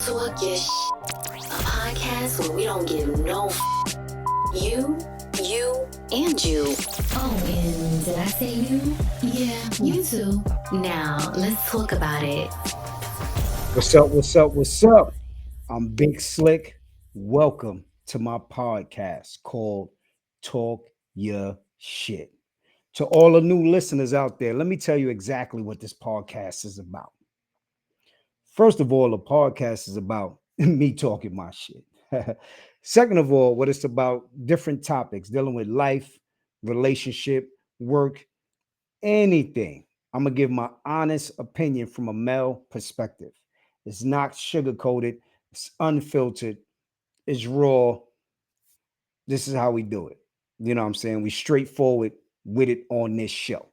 Talk Your a podcast where we don't give no you, and you. Oh, and did I say you? Yeah, you too. Now, let's talk about it. What's up? What's up? What's up? I'm Big Slick. Welcome to my podcast called Talk Your Shit. To all the new listeners out there, let me tell you exactly what this podcast is about. First of all, the podcast is about me talking my shit. Second of all, what it's about, different topics dealing with life, relationship, work, anything. I'm gonna give my honest opinion from a male perspective. It's not sugar coated, it's unfiltered, it's raw. This is how we do it. You know what I'm saying? We straightforward with it on this show.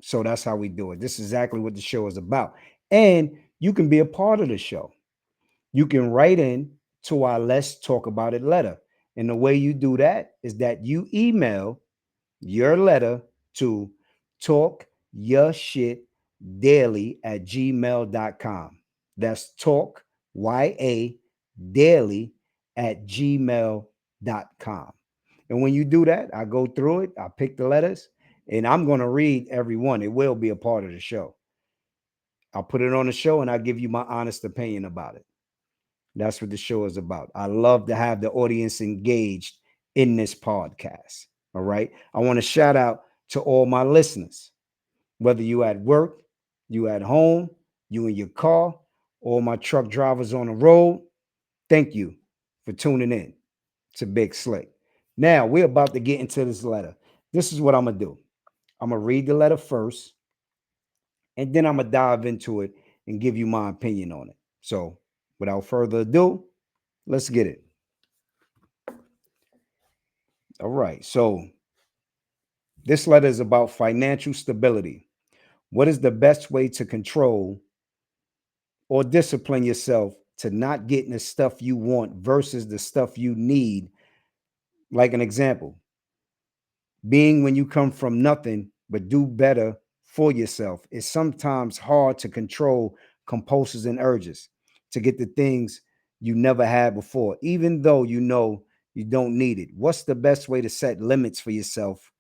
So that's how we do it. This is exactly what the show is about. And you can be a part of the show. You can write in to our Let's Talk About It letter. And the way you do that is that you email your letter to talkyashitdaily@gmail.com. That's talk, Y-A, daily @gmail.com. And when you do that, I go through it, I pick the letters, and I'm going to read every one. It will be a part of the show. I'll put it on the show and I'll give you my honest opinion about it. That's what the show is about. I love to have the audience engaged in this podcast. All right. I want to shout out to all my listeners, whether you at work, you at home, you in your car, all my truck drivers on the road. Thank you for tuning in to Big Slick. Now we're about to get into this letter. This is what I'm going to do. I'm going to read the letter first, and then I'm going to dive into it and give you my opinion on it. So without further ado, let's get it. All right. So this letter is about financial stability. What is the best way to control or discipline yourself to not getting the stuff you want versus the stuff you need? Like an example, being when you come from nothing but do better for yourself. It's sometimes hard to control compulsions and urges to get the things you never had before, even though you know you don't need it. What's the best way to set limits for yourself,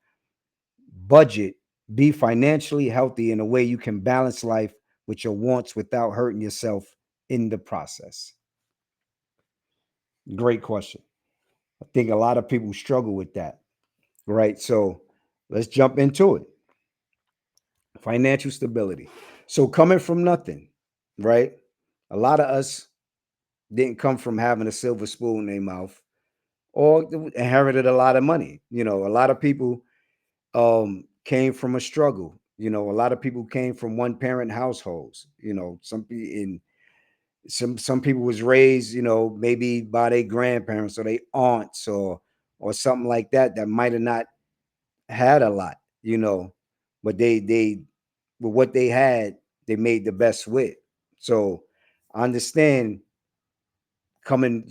budget, be financially healthy in a way you can balance life with your wants without hurting yourself in the process? Great question. I think a lot of people struggle with that, right? So let's jump into it. Financial stability. So coming from nothing, right? A lot of us didn't come from having a silver spoon in their mouth or inherited a lot of money. You know, a lot of people came from a struggle. You know, a lot of people came from one parent households. You know, some people was raised, you know, maybe by their grandparents or their aunts or something like that that might have not had a lot, you know, but they with what they had, they made the best with. So I understand coming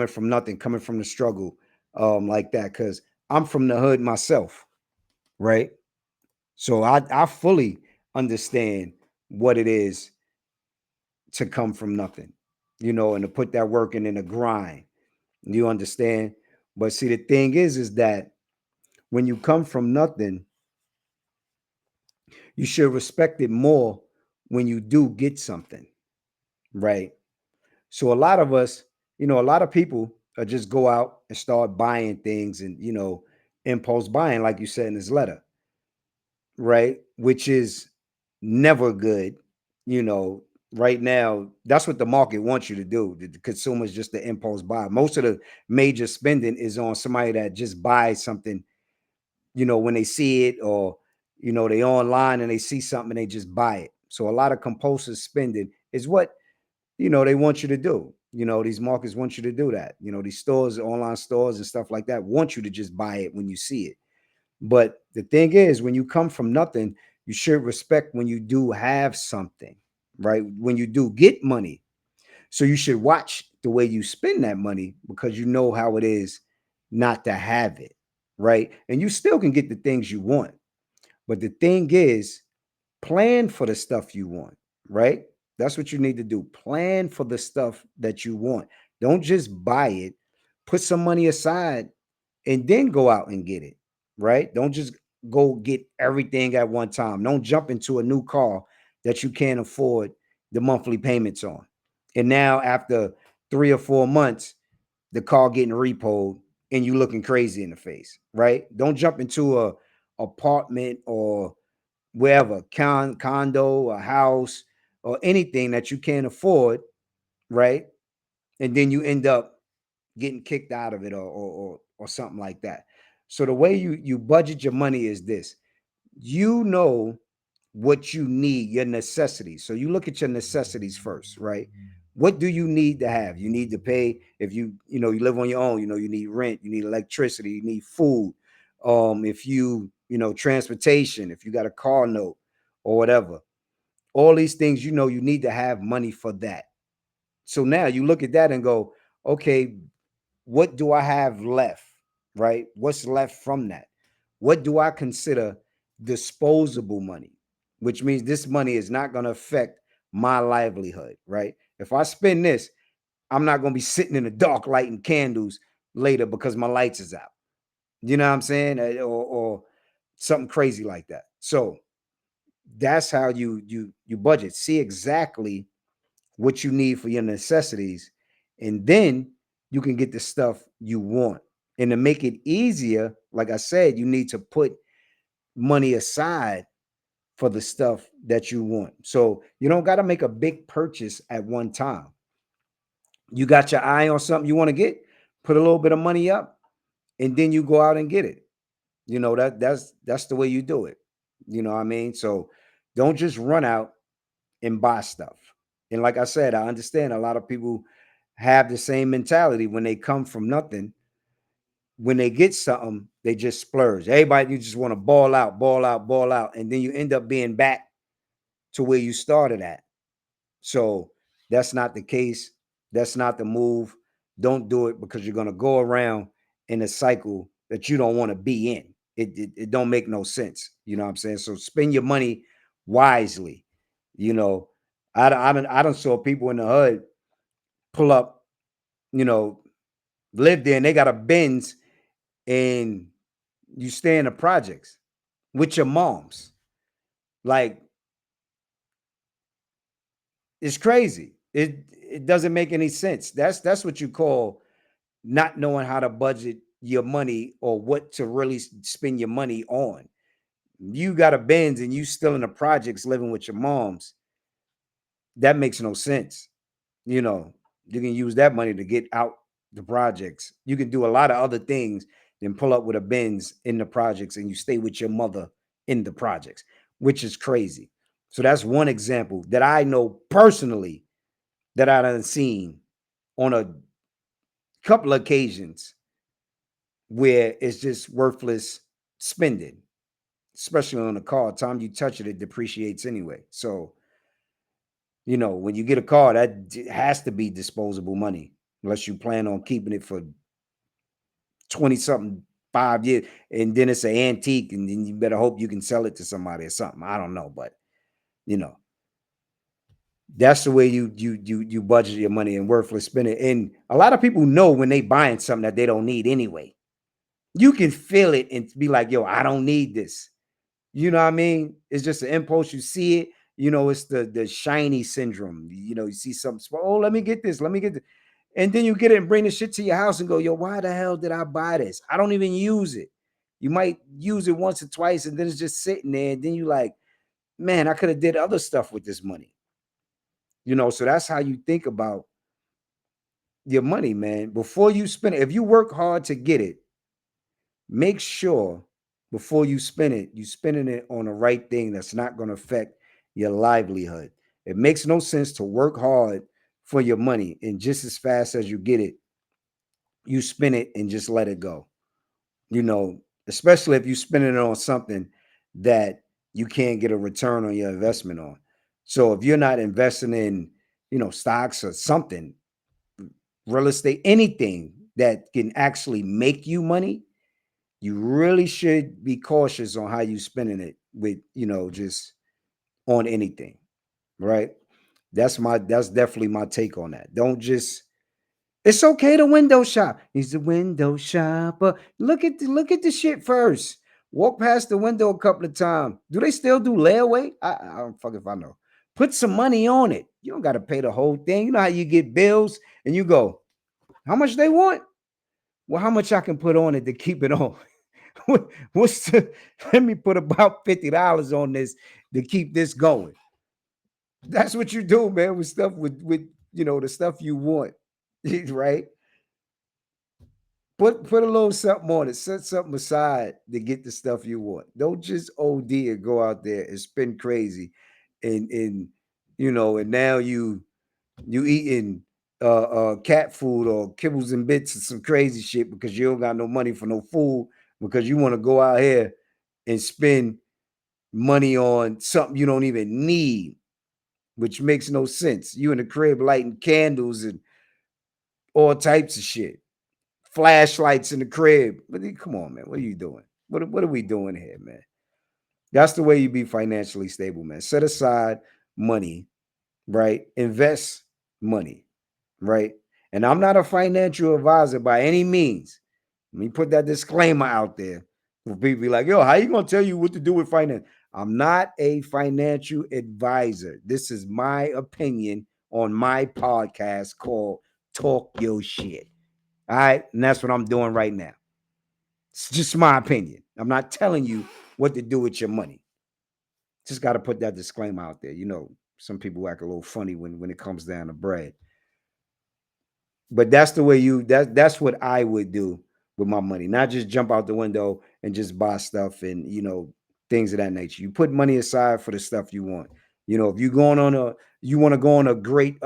from nothing, coming from the struggle, like that, because I'm from the hood myself, right? So I fully understand what it is to come from nothing, you know, and to put that work in a grind. You understand? But see, the thing is that when you come from nothing, you should respect it more when you do get something, right? So a lot of us, you know, a lot of people just go out and start buying things and, you know, impulse buying, like you said in this letter, right? Which is never good. You know, right now, that's what the market wants you to do. The consumers just the impulse buy. Most of the major spending is on somebody that just buys something, you know, when they see it, or, you know, they online and they see something and they just buy it. So a lot of compulsive spending is what, you know, they want you to do. You know, these markets want you to do that. You know, these stores, online stores and stuff like that want you to just buy it when you see it. But the thing is, when you come from nothing, you should respect when you do have something, right? When you do get money. So you should watch the way you spend that money because you know how it is not to have it, right? And you still can get the things you want. But the thing is, plan for the stuff you want, right? That's what you need to do. Plan for the stuff that you want. Don't just buy it. Put some money aside and then go out and get it, right? Don't just go get everything at one time. Don't jump into a new car that you can't afford the monthly payments on. And now after 3 or 4 months, the car getting repoed and you looking crazy in the face, right? Don't jump into a apartment or wherever, condo, a house, or anything that you can't afford, right? And then you end up getting kicked out of it, or something like that. So the way you budget your money is this: you know what you need, your necessities. So you look at your necessities first, right? What do you need to have? You need to pay if you live on your own. You need rent, you need electricity, you need food. If transportation, if you got a car note or whatever, all these things, you need to have money for that. So now you look at that and go, okay, what do I have left? Right? What's left from that? What do I consider disposable money? Which means this money is not going to affect my livelihood, right? If I spend this, I'm not going to be sitting in the dark lighting candles later because my lights is out. You know what I'm saying? Or something crazy like that. So that's how you budget. See exactly what you need for your necessities, and then you can get the stuff you want. And to make it easier, like I said, you need to put money aside for the stuff that you want. So you don't got to make a big purchase at one time. You got your eye on something you want to get, put a little bit of money up, and then you go out and get it. That's the way you do it. You know what I mean? So don't just run out and buy stuff. And like I said, I understand a lot of people have the same mentality when they come from nothing. When they get something, they just splurge. Everybody, you just want to ball out, ball out, ball out. And then you end up being back to where you started at. So that's not the case. That's not the move. Don't do it, because you're going to go around in a cycle that you don't want to be in. It don't make no sense. You know what I'm saying? So spend your money wisely. You know, I don't saw people in the hood pull up, you know, live there, and they got a Benz, and you stay in the projects with your moms. Like, it's crazy. It doesn't make any sense. That's what you call not knowing how to budget your money or what to really spend your money on. You got a Benz and you still in the projects living with your moms. That makes no sense. You know, you can use that money to get out the projects. You can do a lot of other things than pull up with a Benz in the projects and you stay with your mother in the projects, which is crazy. So that's one example that I know personally that I done seen on a couple of occasions where it's just worthless spending, especially on a car. Time you touch it, it depreciates anyway. So, when you get a car, that has to be disposable money, unless you plan on keeping it for 20 something, 5 years, and then it's an antique, and then you better hope you can sell it to somebody or something. I don't know, but you know, that's the way you budget your money and worthless spending. And a lot of people know when they buying something that they don't need anyway. You can feel it and be like, yo, I don't need this. You know what I mean? It's just an impulse. You see it. It's the shiny syndrome. You see something. Oh, let me get this. Let me get this. And then you get it and bring the shit to your house and go, yo, why the hell did I buy this? I don't even use it. You might use it once or twice, and then it's just sitting there. And then you like, man, I could have did other stuff with this money. So that's how you think about your money, man. Before you spend it, if you work hard to get it, make sure before you spend it, you spending it on the right thing that's not going to affect your livelihood. It makes no sense to work hard for your money and just as fast as you get it, you spend it and just let it go. Especially if you spend it on something that you can't get a return on your investment on. So if you're not investing in, stocks or something, real estate, anything that can actually make you money, you really should be cautious on how you spending it with, just on anything, right? That's definitely my take on that. Don't just It's okay to window shop. He's a window shopper. Look at the shit first. Walk past the window a couple of times. Do they still do layaway? I don't fuck if I know. Put some money on it. You don't got to pay the whole thing. You know how you get bills and you go, how much they want? Well, how much I can put on it to keep it on? What's the, let me put about $50 on this to keep this going. That's what you do, man, with stuff with the stuff you want. Right? Put a little something on it. Set something aside to get the stuff you want. Don't just OD and go out there and spend crazy, and now you eating cat food or kibbles and bits and some crazy shit because you don't got no money for no food because you want to go out here and spend money on something you don't even need, which makes no sense. You in the crib lighting candles and all types of shit, flashlights in the crib. But come on, man, what are you doing? What are we doing here, man? That's the way you be financially stable, man. Set aside money, right? Invest money, right? And I'm not a financial advisor by any means. Let me put that disclaimer out there for people be like, yo, how you gonna tell you what to do with finance? I'm not a financial advisor. This is my opinion on my podcast called Talk Your Shit. All right. And that's what I'm doing right now. It's just my opinion. I'm not telling you what to do with your money. Just got to put that disclaimer out there. Some people act a little funny when it comes down to bread. But that's the way that's what I would do with my money. Not just jump out the window and just buy stuff and things of that nature. You put money aside for the stuff you want. If you're going on you want to go on a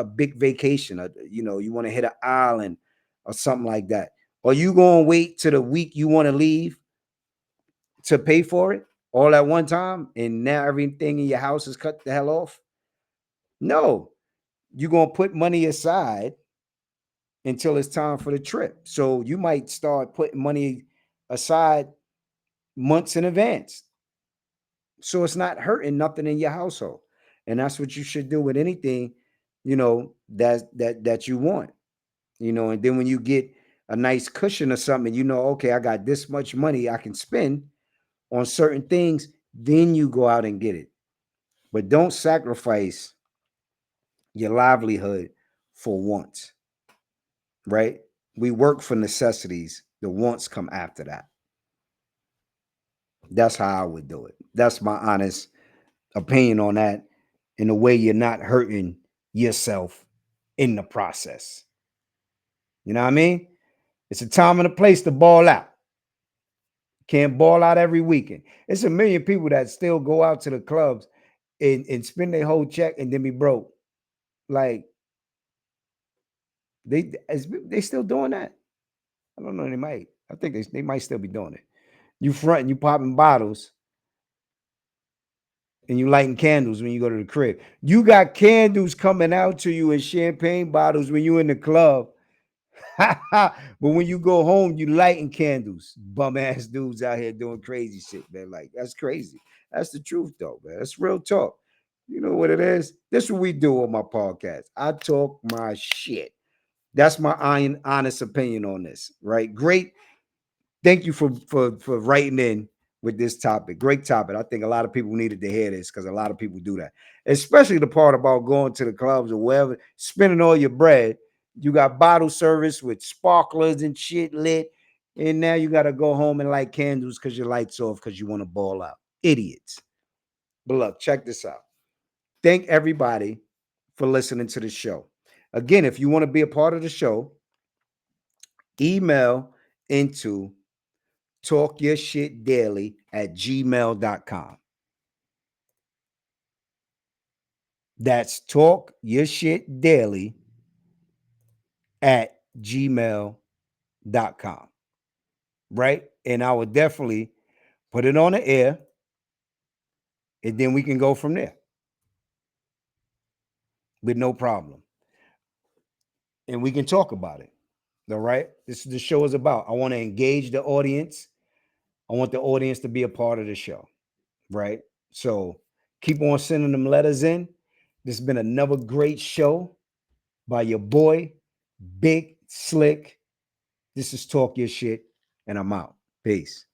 big vacation, you want to hit an island or something like that. Or you going to wait to the week you want to leave to pay for it all at one time and now everything in your house is cut the hell off? No, you're going to put money aside until it's time for the trip. So you might start putting money aside months in advance. So it's not hurting nothing in your household. And that's what you should do with anything, that you want. And then when you get a nice cushion or something, okay, I got this much money I can spend on certain things, then you go out and get it. But don't sacrifice your livelihood for wants, right? We work for necessities. The wants come after that. That's how I would do it. That's my honest opinion on that. In a way, you're not hurting yourself in the process. You know what I mean? It's a time and a place to ball out. Can't ball out every weekend. It's a million people that still go out to the clubs and spend their whole check and then be broke. Like they still doing that. I don't know. They might. I think they might still be doing it. You fronting, you popping bottles, and you lighting candles when you go to the crib. You got candles coming out to you in champagne bottles when you in the club. But when you go home, you lighting candles. Bum ass dudes out here doing crazy shit, man. Like, that's crazy. That's the truth, though, man. That's real talk. You know what it is? This is what we do on my podcast. I talk my shit. That's my honest opinion on this, right? Great. Thank you for writing in with this topic. Great topic. I think a lot of people needed to hear this because a lot of people do that, especially the part about going to the clubs or wherever, spending all your bread. You got bottle service with sparklers and shit lit, and now you got to go home and light candles because your lights off because you want to ball out. Idiots. But look, check this out. Thank everybody for listening to the show. Again, if you want to be a part of the show, email into talkyourshitdaily@gmail.com. That's talkyourshitdaily@gmail.com. Right? And I would definitely put it on the air and then we can go from there with no problem. And we can talk about it. All right? This is the show is about. I want to engage the audience. I want the audience to be a part of the show. Right? So keep on sending them letters in. This has been another great show by your boy, Big Slick. This is Talk Your Shit, and I'm out. Peace.